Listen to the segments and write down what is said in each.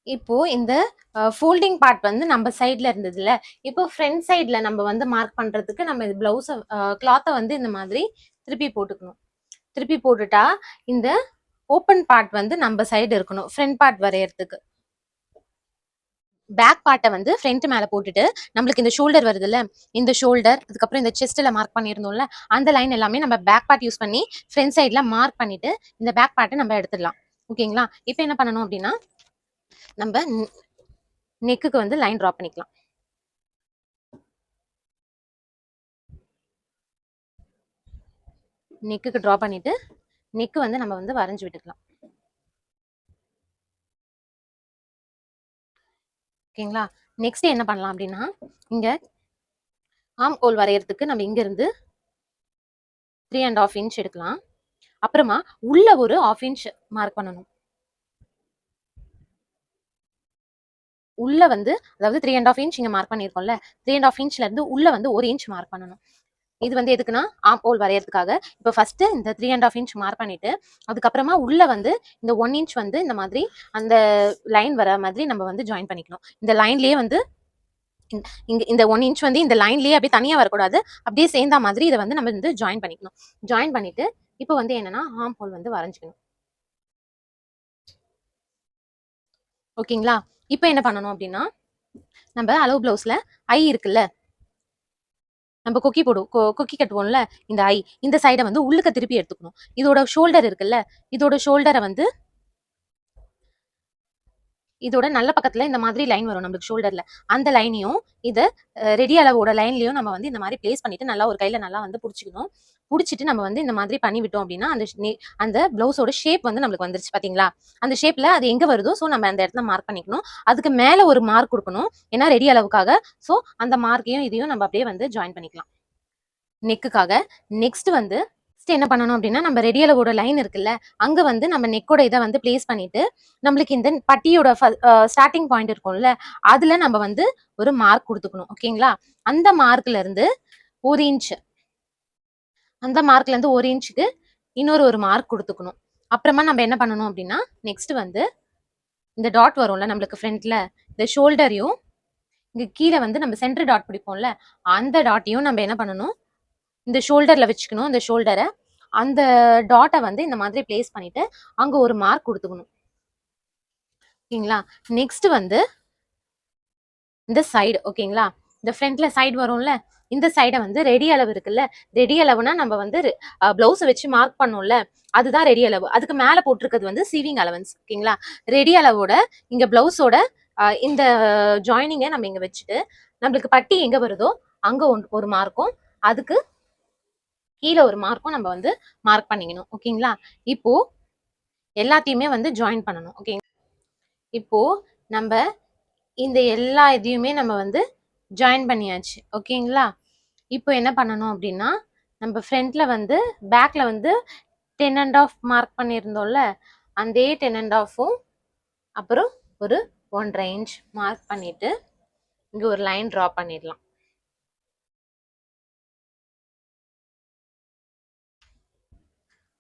இப்போ இந்த folding part வந்து நம்ம சைட்ல இருந்ததுல, இப்போ ஃப்ரண்ட் சைட்ல நம்ம வந்து மார்க் பண்றதுக்கு நம்ம இது பிளவுஸ கிளாத்த வந்து இந்த மாதிரி திருப்பி போட்டுக்கணும். திருப்பி போட்டுட்டா இந்த ஓப்பன் பார்ட் வந்து நம்ம சைடு இருக்கணும். ஃப்ரண்ட் பார்ட் வரையறதுக்கு. பேக் பார்ட்ட வந்து ஃப்ரண்ட் மேல போட்டுட்டு, நம்மளுக்கு இந்த ஷோல்டர் வருதுல்ல, இந்த ஷோல்டர், அதுக்கப்புறம் இந்த செஸ்ட்ல மார்க் பண்ணியிருந்தோம்ல, அந்த லைன் எல்லாமே நம்ம பேக் பார்ட் யூஸ் பண்ணி ஃப்ரண்ட் சைட்ல மார்க் பண்ணிட்டு, இந்த பேக் பார்ட்ட நம்ம எடுத்துடலாம். ஓகேங்களா? இப்போ என்ன பண்ணணும் அப்படின்னா, நம்ம நெக்குக்கு வந்து லைன் டிரா பண்ணிக்கலாம். நெக்குக்கு டிரா பண்ணிட்டு நெக் வந்து நம்ம வந்து வரைஞ்சு விட்டுக்கலாம். ஓகேங்களா? நெக்ஸ்ட் என்ன பண்ணலாம் அப்படின்னா, இங்க ஆர்ம் ஹோல் வரையறதுக்கு நம்ம இங்க இருந்து 3.5 இன்ச் எடுக்கலாம். அப்புறமா உள்ள ஒரு 1/2 இன்ச் மார்க் பண்ணணும். உள்ள வந்து அதாவது 3.5 இன்ச் இங்க மார்க் பண்ணிருக்கோம்ல, 3.5 இன்ச்ல இருந்து உள்ள வந்து 1 இன்ச் மார்க் பண்ணணும். இது வந்து எதுக்குன்னா ஆர்ம் ஹோல் வரையறதுக்காக. இப்போ ஃபர்ஸ்ட் இந்த 3.5 இன்ச் மார்க் பண்ணிட்டு, அதுக்கப்புறமா உள்ள வந்து இந்த 1 இன்ச் வந்து இந்த மாதிரி அந்த லைன் வர மாதிரி நம்ம வந்து ஜாயின் பண்ணிக்கணும். இந்த லைன்லயே வந்து இங்க இந்த 1 இன்ச் வந்து இந்த லைன்லயே அப்படியே தனியா வரக்கூடாது. அப்படியே சேர்ந்தா மாதிரி இத வந்து நம்ம வந்து ஜாயின் பண்ணிக்கணும். ஜாயின் பண்ணிட்டு இப்போ வந்து என்னன்னா ஆர்ம் ஹோல் வந்து வரைஞ்சுக்கணும். ஓகேங்களா? இப்போ என்ன பண்ணணும் அப்படின்னா, நம்ம அளவு பிளவுஸ்ல ஐ இருக்குல்ல, நம்ம கொக்கி போடுவோம் கொக்கி கட்டுவோம்ல, இந்த ஐ இந்த சைட வந்து உள்ளுக்க திருப்பி எடுத்துக்கணும். இதோட ஷோல்டர் இருக்குல்ல, இதோட ஷோல்டரை வந்து இதோட நல்ல பக்கத்துல இந்த மாதிரி லைன் வரும் நம்மளுக்கு ஷோல்டர்ல. அந்த லைனையும் இத ரெடி அளவோட லைன்லயும் நம்ம வந்து இந்த மாதிரி பிளேஸ் பண்ணிட்டு நல்லா ஒரு கையில நல்லா வந்து புடிச்சுக்கணும். புடிச்சிட்டு நம்ம வந்து இந்த மாதிரி பண்ணி விட்டோம் அப்படின்னா, அந்த பிளவுஸோட ஷேப் வந்து நம்மளுக்கு வந்துருச்சு பாத்தீங்களா? அந்த ஷேப்ல அது எங்க வருதோ சோ நம்ம அந்த இடத்துல மார்க் பண்ணிக்கணும். அதுக்கு மேல ஒரு மார்க் குடுக்கணும். ஏன்னா ரெடி அளவுக்காக. சோ அந்த மார்க்கையும் இதையும் நம்ம அப்படியே வந்து ஜாயின் பண்ணிக்கலாம். நெக்குக்காக. நெக்ஸ்ட் வந்து என்ன பண்ணணும் அப்படின்னா, நம்ம ரெடி அளவோட லைன் இருக்குல்ல, அங்க வந்து நம்ம நெக்கோட இத வந்து பிளேஸ் பண்ணிட்டு, நம்மளுக்கு இந்த பட்டியோட ஸ்டார்ட்டிங் பாயிண்ட் இருக்கும்ல, அதுல நம்ம வந்து ஒரு மார்க் குடுத்துக்கணும். ஓகேங்களா? அந்த மார்க்ல இருந்து 1 இன்ச் அந்த மார்க்ல இருந்து 1 இன்ச்சுக்கு இன்னொரு ஒரு மார்க் குடுத்துக்கணும். அப்புறமா நம்ம என்ன பண்ணணும் அப்படின்னா, நெக்ஸ்ட் வந்து இந்த டாட் வரும்ல நம்மளுக்கு ஃப்ரண்ட்ல, இந்த ஷோல்டரையும் இங்க கீழ வந்து நம்ம சென்டர் டாட் பிடிப்போம்ல, அந்த டாட்டையும் நம்ம என்ன பண்ணணும், இந்த ஷோல்டர்ல வச்சுக்கணும். இந்த ஷோல்டர அந்த டாட்ட வந்து இந்த மாதிரி பிளேஸ் பண்ணிட்டு, அங்க ஒரு மார்க் குடுத்துக்கணும். ஓகேங்களா? நெக்ஸ்ட் வந்து இந்த சைடு ஓகேங்களா? இந்த ஃப்ரண்ட்ல சைடு வரும்ல, இந்த சைட வந்து ரெடி அளவு இருக்குல்ல, ரெடி அளவுனா நம்ம வந்து ப்ளவுஸ வச்சு மார்க் பண்ணோம்ல, அதுதான் ரெடி அளவு. அதுக்கு மேல போட்டிருக்கிறது வந்து சீவிங் அலவன்ஸ். ஓகேங்களா? ரெடி அளவோட இங்க ப்ளவுஸோட இந்த ஜாயினிங்க நம்ம இங்க வச்சுட்டு, நம்மளுக்கு பட்டி எங்க வருதோ அங்க ஒரு மார்க்கும், அதுக்கு கீழ ஒரு மார்க்கும் நம்ம வந்து மார்க் பண்ணிக்கணும். ஓகேங்களா? இப்போ எல்லாத்தையுமே வந்து ஜாயின் பண்ணணும். ஓகே. இப்போ நம்ப இந்த எல்லா இதையுமே நம்ம வந்து ஜாயின் பண்ணியாச்சு. ஓகேங்களா? இப்போ என்ன பண்ணணும் அப்டின்னா, நம்ம ஃப்ரண்ட்ல வந்து பேக்ல வந்து 10 1/2 மார்க் பண்ணியிருந்தோம்ல, அதே 10 1/2ம் அப்புறம் ஒரு 1 1/2 இன்ச் மார்க் பண்ணிட்டு, இங்க ஒரு லைன் டிரா பண்ணிடலாம்.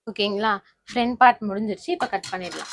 ஓகேங்களா? ஃப்ரண்ட் பார்ட் முடிஞ்சிருச்சு. இப்ப கட் பண்ணிடலாம்.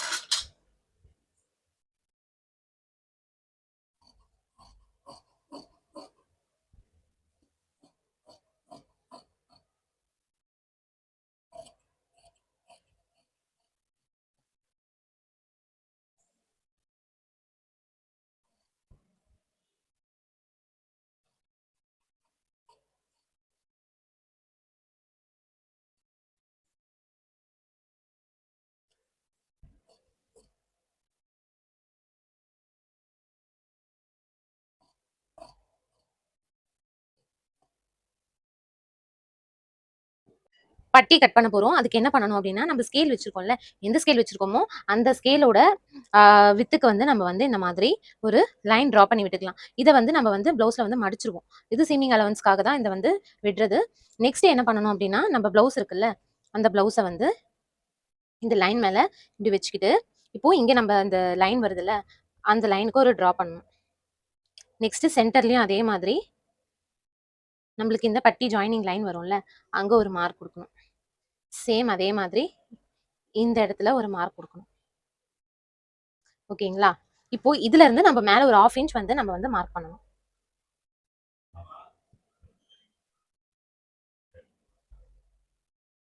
பட்டி கட் பண்ண போறோம். அதுக்கு என்ன பண்ணணும் அப்டின்னா, நம்ம ஸ்கேல் வச்சிருக்கோம்ல, எந்த ஸ்கேல் வச்சிருக்கோமோ, அந்த ஸ்கேலோட வித்துக்கு வந்து நம்ம வந்து இந்த மாதிரி ஒரு லைன் டிரா பண்ணி விட்டுக்கலாம். இத வந்து நம்ம வந்து ப்ளவுஸ்ல வந்து மடிச்சுருவோம். இது சீமிங் அலவன்ஸ்க்காக தான் இத வந்து விடுறது. நெக்ஸ்ட் என்ன பண்ணணும் அப்டின்னா, நம்ம ப்ளவுஸ் இருக்குல்ல, அந்த ப்ளவுஸ வந்து இந்த லைன் மேல இப்டி வச்சுக்கிட்டு, இப்போ இங்க நம்ம அந்த லைன் வருதுல்ல, அந்த லைனுக்கு ஒரு டிரா பண்ணணும். நெக்ஸ்ட் சென்டர்லயும் அதே மாதிரி நம்மளுக்கு இந்த பட்டி ஜாயினிங் லைன் வரும்ல, அங்க ஒரு மார்க் குடுக்கணும். சேம் அதே மாதிரி இந்த இடத்துல ஒரு மார்க் குடுக்கணும். ஓகேங்களா? இப்போ இதுல இருந்து நம்ம மேல ஒரு 1/2 இன்ச் வந்து நம்ம வந்து மார்க் பண்ணணும்.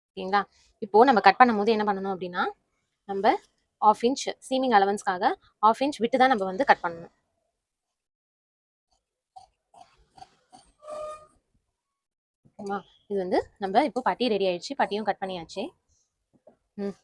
ஓகேங்களா? இப்போ நம்ம கட் பண்ணும்போது என்ன பண்ணணும் அப்படின்னா, நம்ம 1/2 இன்ச் சீமிங் அலவன்ஸ்க்காக 1/2 இன்ச் விட்டு தான் நம்ம வந்து கட் பண்ணணும். ஓகேவா? இது வந்து நம்ம இப்போ பட்டி ரெடி ஆயிடுச்சு. பட்டியும் கட் பண்ணியாச்சு. ம்.